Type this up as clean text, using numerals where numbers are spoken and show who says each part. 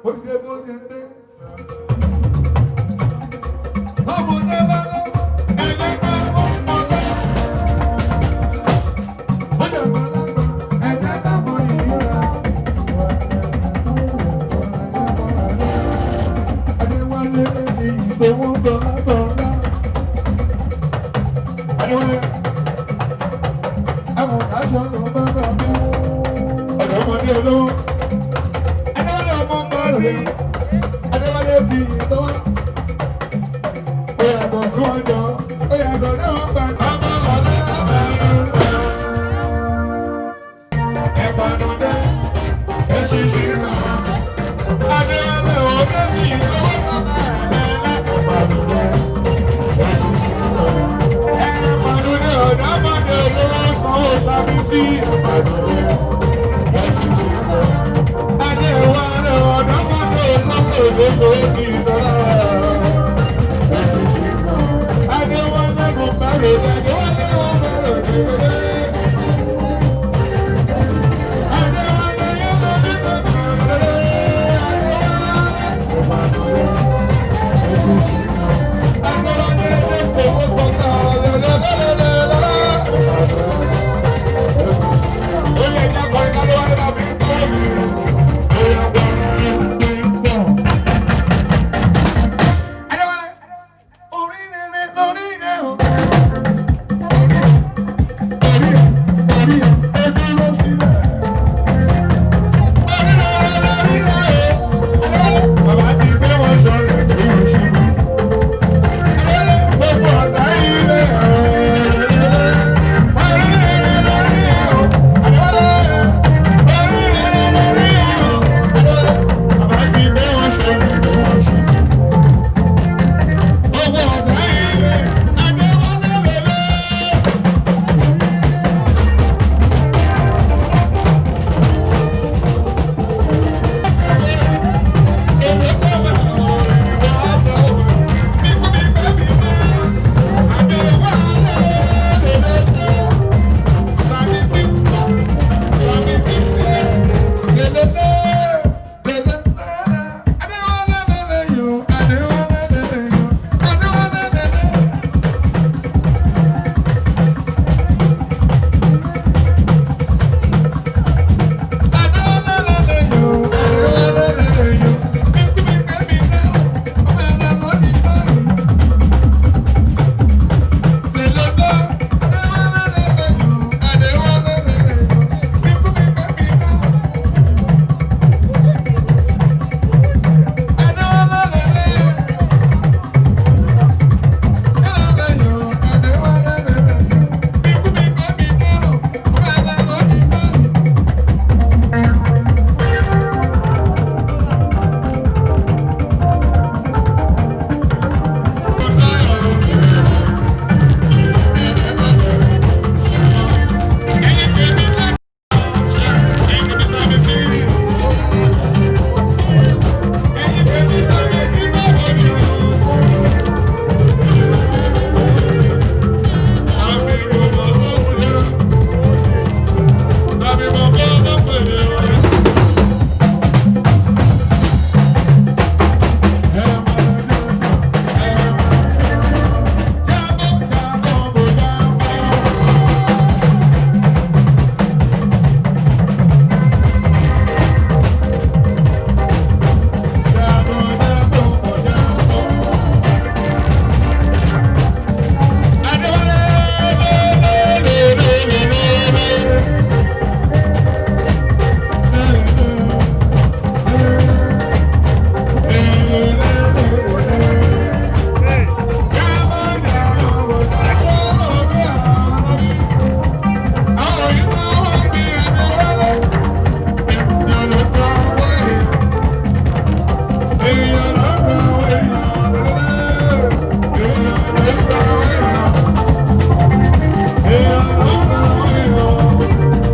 Speaker 1: ó ti dé bó ṣe ń dé. ọmọdé bá lọ́wọ́ ẹgbẹ́ ká ó mọ̀ lọ́wọ́. ó jẹ́ mọ́ lọ́wọ́ ẹgbẹ́ ká mọ̀ ìyíra. Adéwálé ti ìgbówó dọ́là. Adéwálé àwọn aṣọ ló bá bá mú ọ̀dọ́mọdé olówó. Adéwálé ọmọ bọ́ọ̀lù Adéwálé ti ìgbówó. Ó yàtọ̀ sí ọjọ́ ó yàtọ̀ ní wọn gbà tó bá wọlé ẹ̀pàdùdé èṣìṣì náà. Adéwálé ọdẹ ti ìgbówó bàbá ẹ̀pàdùdé èṣìṣì náà. Ẹ̀pàdùdé ọ̀dọ́mọdé olówó sanwó sábìtì ẹ̀pàdùdé èṣìṣì náà. Adéwálé ọ̀dọ́mọdé olówó lóṣooṣì ìdọ́là.